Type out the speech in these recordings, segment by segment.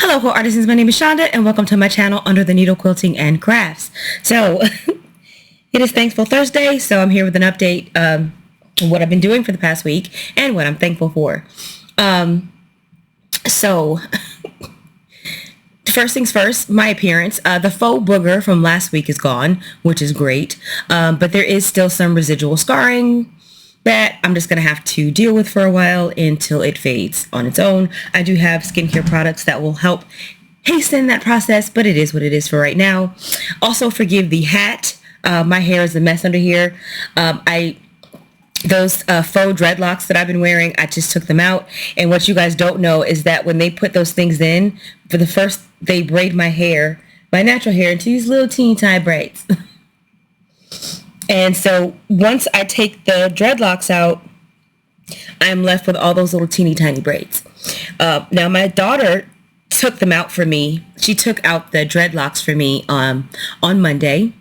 Hello, quilt artisans. My name is Shonda, and welcome to my channel Under the Needle Quilting and Crafts. So, it is Thankful Thursday, so I'm here with an update on what I've been doing for the past week and what I'm thankful for. So, first things first, my appearance. The faux booger from last week is gone, which is great, but there is still some residual scarring that I'm just going to have to deal with for a while until it fades on its own. I do have skincare products that will help hasten that process, but it is what it is for right now. Also, forgive the hat. My hair is a mess under here. Those faux dreadlocks that I've been wearing, I just took them out. And what you guys don't know is that when they put those things in, they braid my hair, my natural hair, into these little teeny tiny braids. And so once I take the dreadlocks out, I'm left with all those little teeny tiny braids. Now my daughter took them out for me. She took out the dreadlocks for me on Monday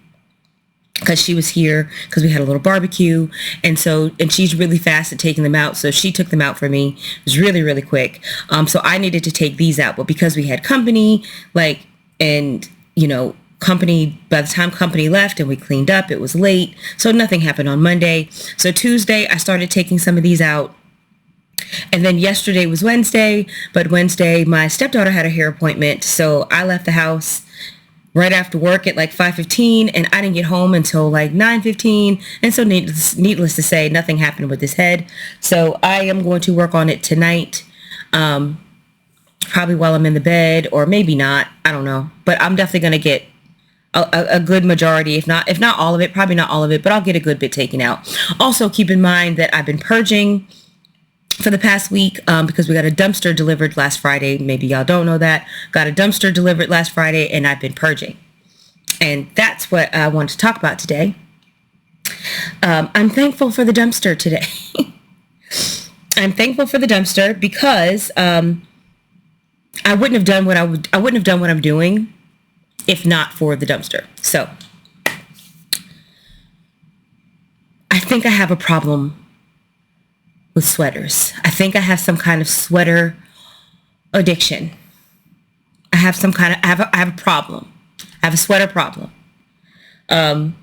because she was here because we had a little barbecue. And she's really fast at taking them out. So she took them out for me. It was really, really quick. So I needed to take these out. But because we had company, company, by the time company left and we cleaned up, it was late, so nothing happened on Monday. So Tuesday I started taking some of these out, and then yesterday was Wednesday, but Wednesday my stepdaughter had a hair appointment, so I left the house right after work at like 5:15, and I didn't get home until like 9:15, and so needless to say, nothing happened with this head. So I am going to work on it tonight, probably while I'm in the bed, or maybe not, I don't know, but I'm definitely going to get a good majority, if not all of it, probably not all of it, but I'll get a good bit taken out. Also, keep in mind that I've been purging for the past week because we got a dumpster delivered last Friday. Maybe y'all don't know that. Got a dumpster delivered last Friday, and I've been purging. And that's what I want to talk about today. I'm thankful for the dumpster today. I'm thankful for the dumpster because I wouldn't have done what I'm doing if not for the dumpster. So I think I have a problem with sweaters. I think I have some kind of sweater addiction. I have a problem. I have a sweater problem. I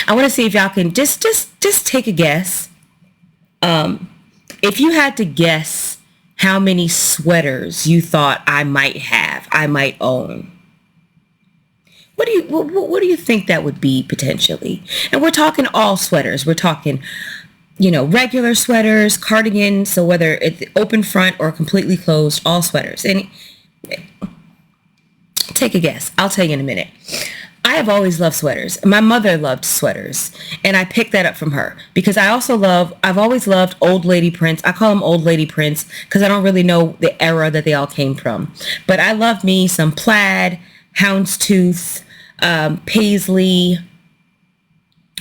want to see if y'all can just take a guess. If you had to guess how many sweaters you thought I might own, what do you think that would be potentially? And we're talking all sweaters. We're talking, regular sweaters, cardigans. So whether it's open front or completely closed, all sweaters. And take a guess. I'll tell you in a minute. I have always loved sweaters. My mother loved sweaters, and I picked that up from her because I've always loved old lady prints. I call them old lady prints because I don't really know the era that they all came from. But I love me some plaid, houndstooth, paisley,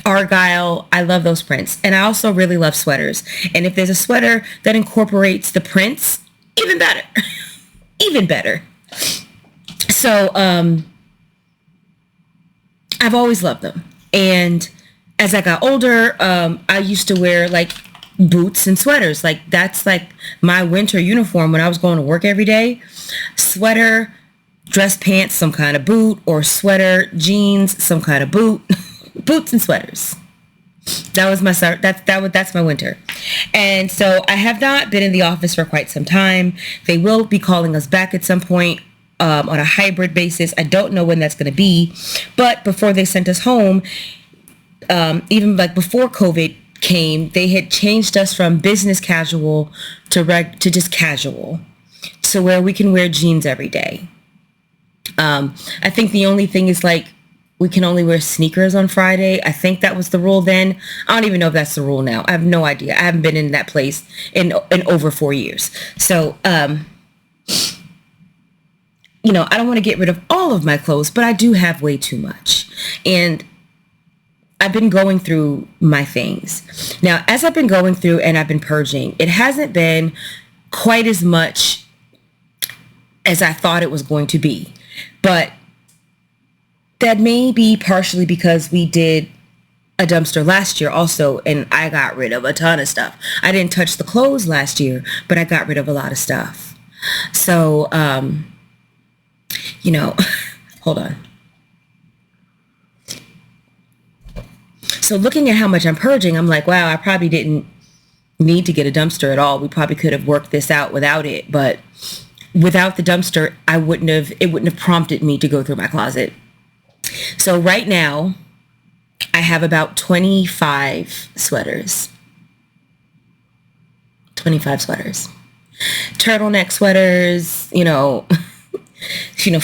argyle. I love those prints. And I also really love sweaters. And if there's a sweater that incorporates the prints, even better. Even better. So, I've always loved them. And as I got older, I used to wear like boots and sweaters. Like that's like my winter uniform when I was going to work every day. Sweater, dress pants, some kind of boot, or sweater, jeans, some kind of boot. Boots and sweaters. That was that's my winter. And so I have not been in the office for quite some time. They will be calling us back at some point. On a hybrid basis. I don't know when that's going to be, but before they sent us home, even like before COVID came, they had changed us from business casual to just casual, to where we can wear jeans every day. I think the only thing is like we can only wear sneakers on Friday. I think that was the rule then. I don't even know if that's the rule now. I have no idea. I haven't been in that place in over 4 years. So, I don't want to get rid of all of my clothes, but I do have way too much. And I've been going through my things. Now, as I've been going through and I've been purging, it hasn't been quite as much as I thought it was going to be. But that may be partially because we did a dumpster last year also, and I got rid of a ton of stuff. I didn't touch the clothes last year, but I got rid of a lot of stuff. So, you know, hold on. So looking at how much I'm purging, I'm like, wow, I probably didn't need to get a dumpster at all. We probably could have worked this out without it. But without the dumpster, it wouldn't have prompted me to go through my closet. So right now, I have about 25 sweaters. 25 sweaters. Turtleneck sweaters,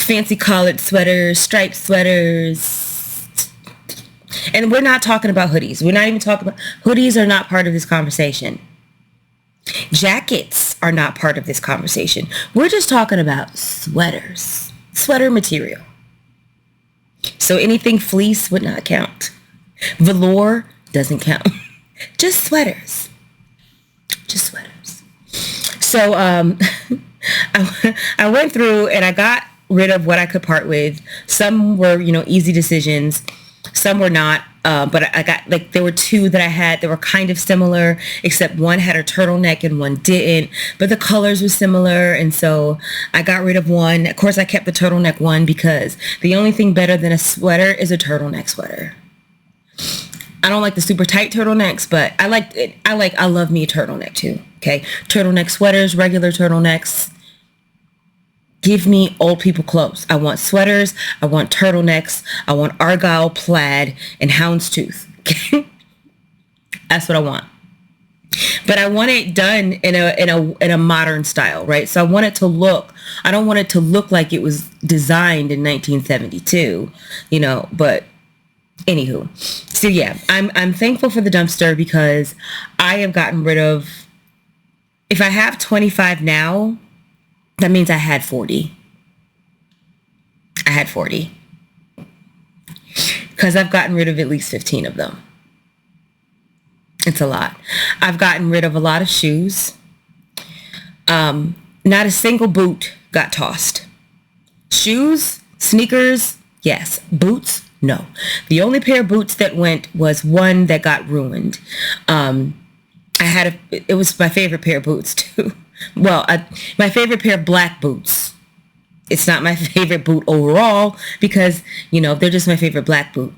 fancy collared sweaters, striped sweaters. And we're not talking about hoodies. We're not even talking about hoodies are not part of this conversation. Jackets are not part of this conversation. We're just talking about sweaters, sweater material. So anything fleece would not count. Velour doesn't count. Just sweaters. Just sweaters. So I went through and I got rid of what I could part with. Some were, easy decisions. Some were not. But I got, there were two that I had that were kind of similar, except one had a turtleneck and one didn't. But the colors were similar. And so I got rid of one. Of course, I kept the turtleneck one because the only thing better than a sweater is a turtleneck sweater. I don't like the super tight turtlenecks, but I love me a turtleneck too. Okay. Turtleneck sweaters, regular turtlenecks. Give me old people clothes. I want sweaters. I want turtlenecks. I want argyle plaid and houndstooth. Okay. That's what I want. But I want it done in a modern style, right? So I want it to look, I don't want it to look like it was designed in 1972, but anywho. So yeah, I'm thankful for the dumpster because I have gotten rid of, if I have 25 now, that means I had 40. I had 40. Because I've gotten rid of at least 15 of them. It's a lot. I've gotten rid of a lot of shoes. Not a single boot got tossed. Shoes, sneakers, yes. Boots, no. The only pair of boots that went was one that got ruined. It was my favorite pair of boots too. Well, my favorite pair of black boots. It's not my favorite boot overall because, they're just my favorite black boot.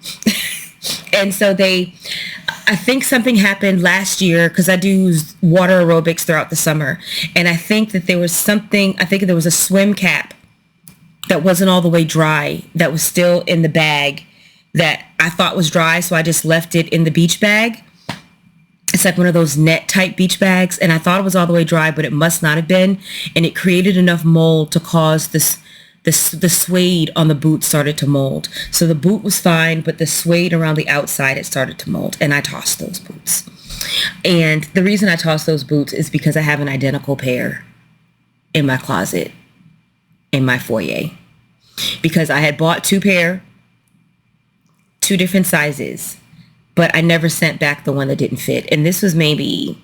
And so I think something happened last year because I do water aerobics throughout the summer. And I think that there was a swim cap that wasn't all the way dry that was still in the bag that I thought was dry. So I just left it in the beach bag. It's like one of those net type beach bags. And I thought it was all the way dry, but it must not have been. And it created enough mold to cause the suede on the boot started to mold. So the boot was fine, but the suede around the outside, it started to mold. And I tossed those boots. And the reason I tossed those boots is because I have an identical pair in my closet, in my foyer. Because I had bought two different sizes. But I never sent back the one that didn't fit. And this was maybe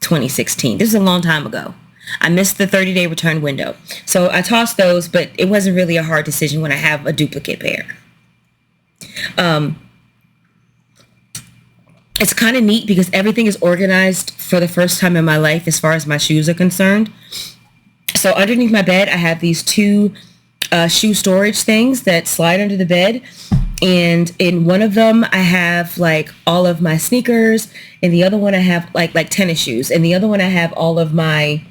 2016. This is a long time ago. I missed the 30-day return window. So I tossed those, but it wasn't really a hard decision when I have a duplicate pair. It's kind of neat because everything is organized for the first time in my life as far as my shoes are concerned. So underneath my bed, I have these two shoe storage things that slide under the bed. And in one of them, I have all of my sneakers. And the other one I have like tennis shoes. And the other one I have all of my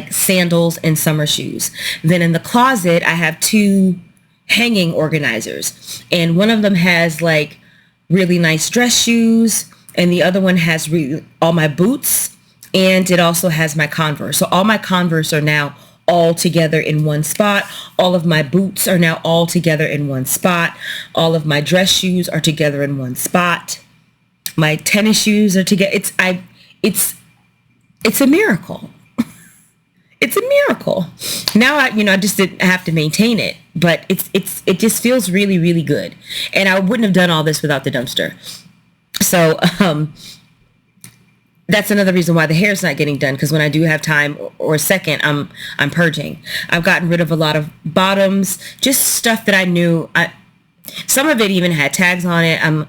sandals and summer shoes. Then in the closet, I have two hanging organizers. And one of them has really nice dress shoes. And the other one has all my boots. And it also has my Converse. So all my Converse are now all together in one spot. All of my boots are now all together in one spot. All of my dress shoes are together in one spot. My tennis shoes are together. It's a miracle. It's a miracle. Now I just didn't have to maintain it, but it just feels really, really good. And I wouldn't have done all this without the dumpster. So, that's another reason why the hair's not getting done, because when I do have time or a second, I'm purging. I've gotten rid of a lot of bottoms, just stuff that I knew. Some of it even had tags on it. I'm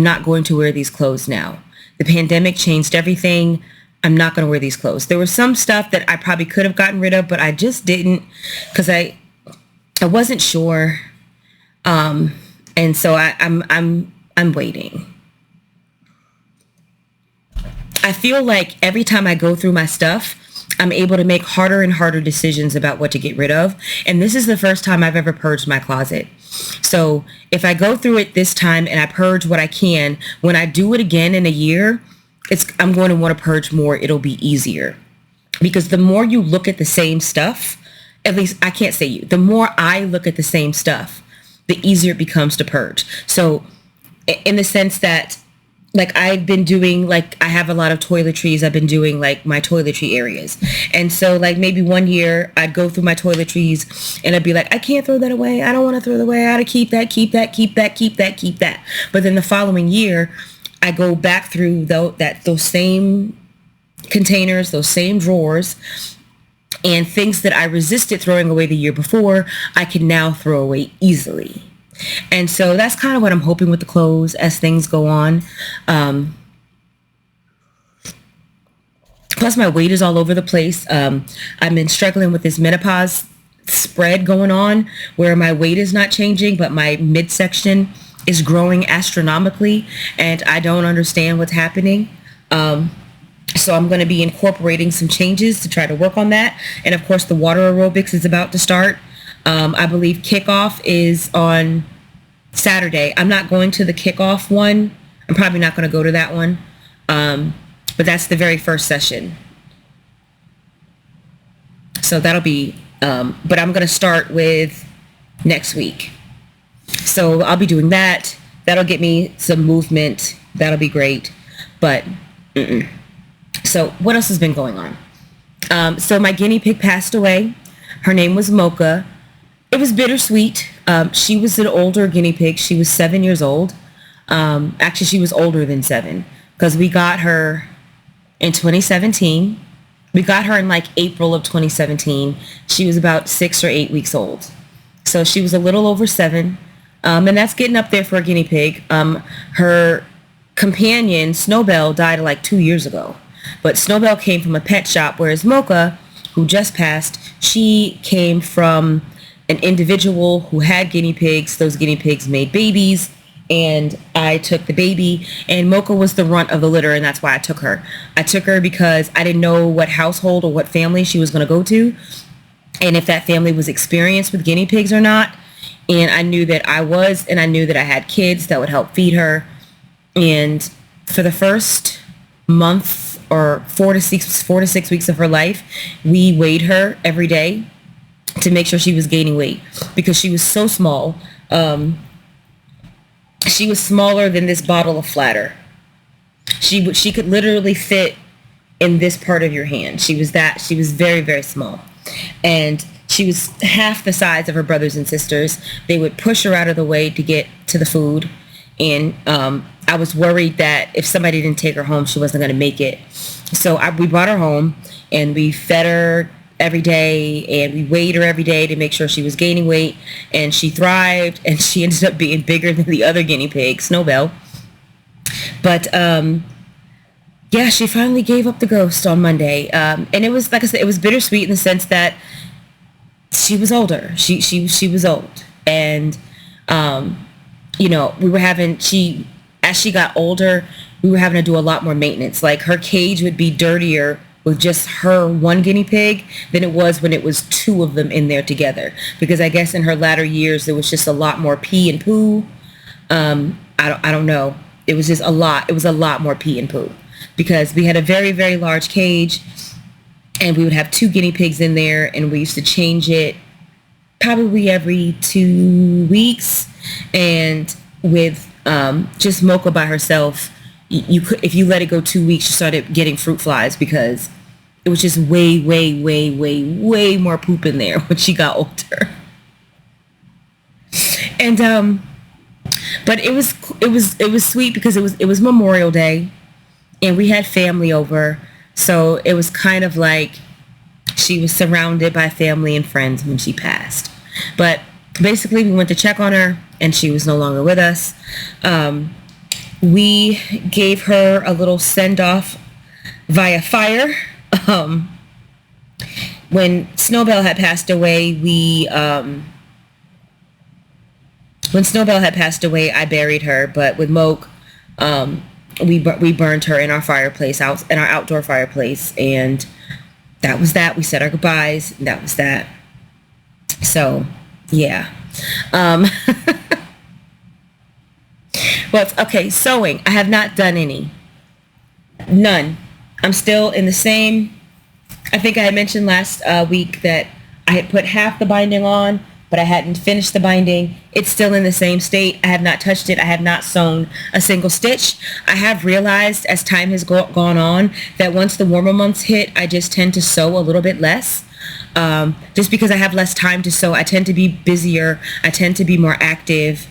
not going to wear these clothes now. The pandemic changed everything. I'm not going to wear these clothes. There was some stuff that I probably could have gotten rid of, but I just didn't because I wasn't sure. And so I'm waiting. I feel like every time I go through my stuff, I'm able to make harder and harder decisions about what to get rid of. And this is the first time I've ever purged my closet. So if I go through it this time and I purge what I can, when I do it again in a year, I'm going to want to purge more. It'll be easier. Because the more you look at the same stuff, at least I can't say you, the more I look at the same stuff, the easier it becomes to purge. So in the sense that, like, I've been doing, like, I have a lot of toiletries. I've been doing, like, my toiletry areas. And so, like, maybe one year I'd go through my toiletries and I'd be like, I can't throw that away. I don't want to throw that away. I got to keep that, keep that, keep that, keep that, keep that. But then the following year, I go back through those same containers, those same drawers, and things that I resisted throwing away the year before, I can now throw away easily. And so that's kind of what I'm hoping with the clothes as things go on. Plus my weight is all over the place. I've been struggling with this menopause spread going on where my weight is not changing, but my midsection is growing astronomically and I don't understand what's happening. So I'm going to be incorporating some changes to try to work on that. And of course the water aerobics is about to start. I believe kickoff is on Saturday. I'm not going to the kickoff one. I'm probably not going to go to that one. But that's the very first session. So that'll be, but I'm going to start with next week. So I'll be doing that. That'll get me some movement. That'll be great. But, so what else has been going on? So my guinea pig passed away. Her name was Mocha. It was bittersweet. She was an older guinea pig. She was 7 years old. Actually, she was older than 7 because we got her in 2017. We got her in like April of 2017. She was about 6 or 8 weeks old. So she was a little over 7. And that's getting up there for a guinea pig. Her companion, Snowbell, died like 2 years ago. But Snowbell came from a pet shop, whereas Mocha, who just passed, she came from an individual who had guinea pigs. Those guinea pigs made babies, and I took the baby, and Mocha was the runt of the litter, and that's why I took her. I took her because I didn't know what household or what family she was going to go to, and if that family was experienced with guinea pigs or not. And I knew that I was, and I knew that I had kids that would help feed her. And for the first month or 4 to 6 weeks of her life, we weighed her every day to make sure she was gaining weight because she was so small. She was smaller than this bottle of flatter. She could literally fit in this part of your hand. She was very, very small. And she was half the size of her brothers and sisters. They would push her out of the way to get to the food. And I was worried that if somebody didn't take her home, she wasn't going to make it. So we brought her home and we fed her every day and we weighed her every day to make sure she was gaining weight, and she thrived, and she ended up being bigger than the other guinea pig, Snowbell. But yeah, she finally gave up the ghost on Monday. And it was, like I said, it was bittersweet in the sense that she was older. She was old. And, you know, as she got older, we were having to do a lot more maintenance. Like her cage would be dirtier with just her one guinea pig than it was when it was 2 of them in there together. Because I guess in her latter years, there was just a lot more pee and poo. I don't know. It was just a lot. It was a lot more pee and poo because we had a very, very large cage and we would have 2 guinea pigs in there, and we used to change it probably every 2 weeks. And with just Mocha by herself, you could, if you let it go 2 weeks, you started getting fruit flies because it was just way, way, way, way, way more poop in there when she got older. And but it was sweet because it was Memorial Day, and we had family over, so it was kind of like she was surrounded by family and friends when she passed. But basically, we went to check on her, and she was no longer with us. We gave her a little send-off via fire. Um, when Snowbell had passed away, when Snowbell had passed away, I buried her. But with Moke, um, we burned her in our fireplace, out in our outdoor fireplace, and that was that. We said our goodbyes, and that was that. So, yeah. Um, well, okay, sewing. I have not done any. None. I'm still in the same. I think I had mentioned last week that I had put half the binding on, but I hadn't finished the binding. It's still in the same state. I have not touched it. I have not sewn a single stitch. I have realized as time has gone on that once the warmer months hit, I just tend to sew a little bit less. Just because I have less time to sew, I tend to be busier. I tend to be more active,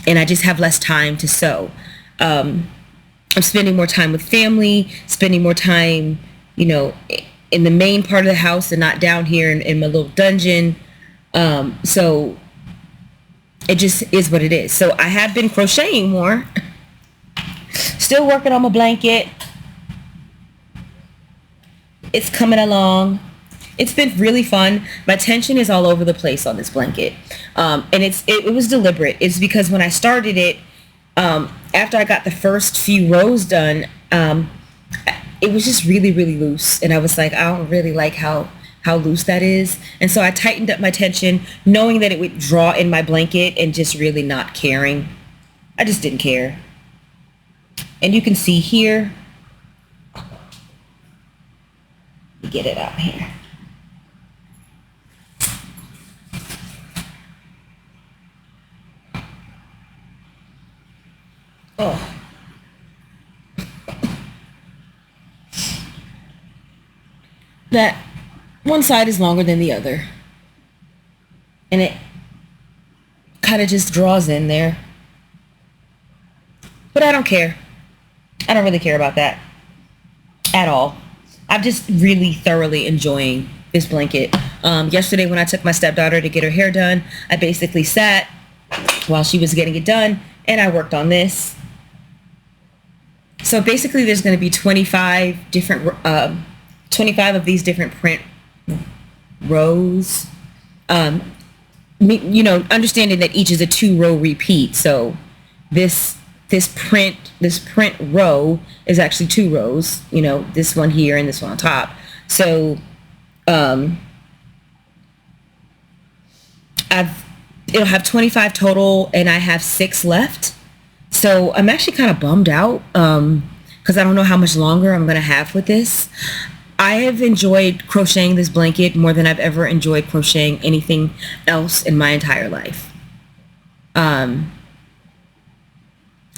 and I just have less time to sew. I'm spending more time with family, spending more time, in the main part of the house and not down here in my little dungeon. So it just is what it is. So I have been crocheting more. Still working on my blanket. It's coming along. It's been really fun. My tension is all over the place on this blanket. And it was deliberate. It's because when I started it, after I got the first few rows done, it was just really, really loose. And I was like, I don't really like how loose that is. And so I tightened up my tension, knowing that it would draw in my blanket and just really not caring. I just didn't care. And you can see here, let me get it out here. Oh. That one side is longer than the other. And it kind of just draws in there. But I don't care. I don't really care about that at all. I'm just really thoroughly enjoying this blanket. Yesterday when I took my stepdaughter to get her hair done, I basically sat while she was getting it done and I worked on this. So basically there's going to be 25 of these different print rows. Understanding that each is a 2-row repeat. So this print row is actually 2 rows. This one here and this one on top. So it'll have 25 total, and I have 6 left. So I'm actually kind of bummed out because I don't know how much longer I'm going to have with this. I have enjoyed crocheting this blanket more than I've ever enjoyed crocheting anything else in my entire life. And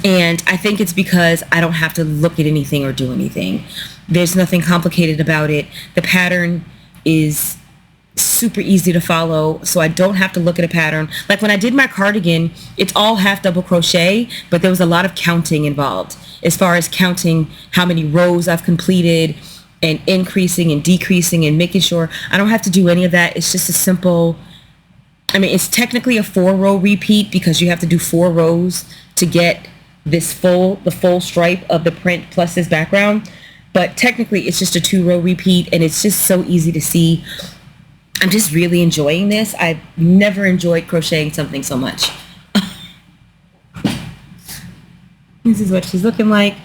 I think it's because I don't have to look at anything or do anything. There's nothing complicated about it. The pattern is super easy to follow, so I don't have to look at a pattern. Like when I did my cardigan, it's all half double crochet, but there was a lot of counting involved as far as counting how many rows I've completed and increasing and decreasing and making sure I don't have to do any of that. It's just a simple, it's technically a 4-row repeat because you have to do 4 rows to get the full stripe of the print plus this background. But technically it's just a 2-row repeat, and it's just so easy to see. I'm just really enjoying this. I've never enjoyed crocheting something so much. This is what she's looking like.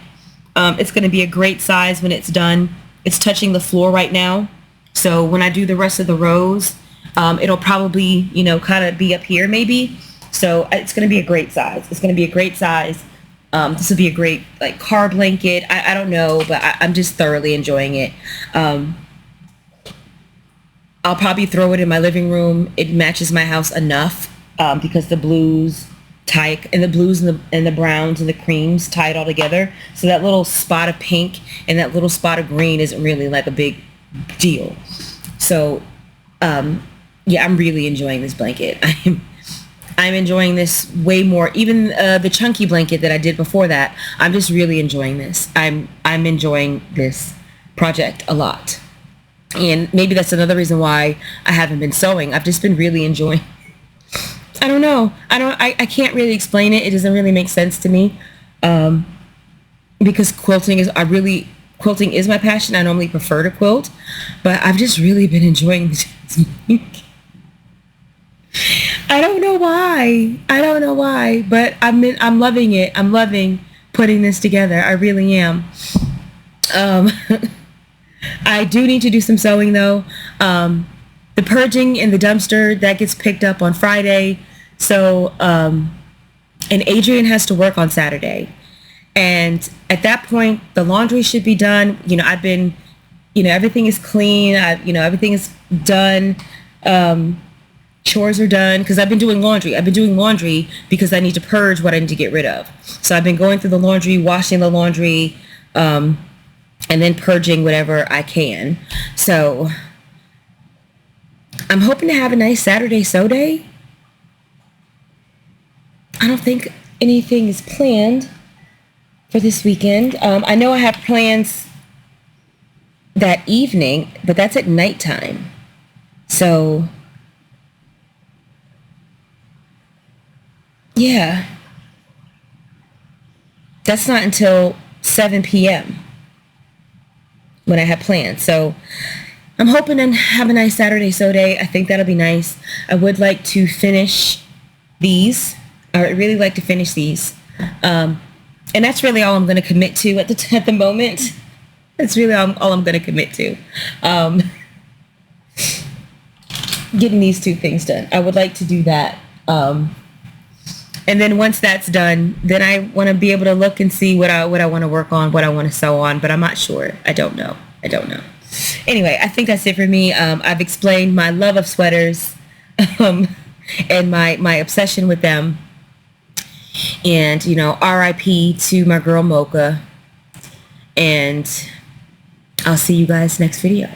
It's going to be a great size when it's done. It's touching the floor right now. So when I do the rest of the rows, it'll probably, kind of be up here maybe. So it's going to be a great size. It's going to be a great size. This will be a great car blanket. I don't know, but I'm just thoroughly enjoying it. I'll probably throw it in my living room. It matches my house enough because the blues tie, and the blues and the browns and the creams tie it all together. So that little spot of pink and that little spot of green isn't really like a big deal. So yeah, I'm really enjoying this blanket. I'm enjoying this way more. Even the chunky blanket that I did before that, I'm just really enjoying this. I'm enjoying this project a lot. And maybe that's another reason why I haven't been sewing. I've just been really enjoying. I don't know. I can't really explain it. It doesn't really make sense to me. Because quilting is, quilting is my passion. I normally prefer to quilt, but I've just really been enjoying this week. I don't know why. I don't know why, but I'm loving it. I'm loving putting this together. I really am. Um, I do need to do some sewing though. The purging in the dumpster, that gets picked up on Friday. So, and Adrian has to work on Saturday. And at that point, the laundry should be done. You know, I've been, you know, everything is clean. Everything is done. Chores are done because I've been doing laundry. I've been doing laundry because I need to purge what I need to get rid of. So I've been going through the laundry, washing the laundry, and then purging whatever I can. So I'm hoping to have a nice Saturday sew day. I don't think anything is planned for this weekend. I know I have plans that evening, but that's at nighttime. So yeah, that's not until 7 p.m. when I have plans. So I'm hoping to have a nice Saturday sew day. I think that'll be nice. I would like to finish these. I would really like to finish these. And that's really all I'm going to commit to at the moment. That's really all I'm going to commit to. Getting these two things done. I would like to do that. And then once that's done, then I want to be able to look and see what I want to work on, what I want to sew on, but I'm not sure. I don't know. Anyway, I think that's it for me. I've explained my love of sweaters and my obsession with them. And, you know, RIP to my girl Mocha. And I'll see you guys next video.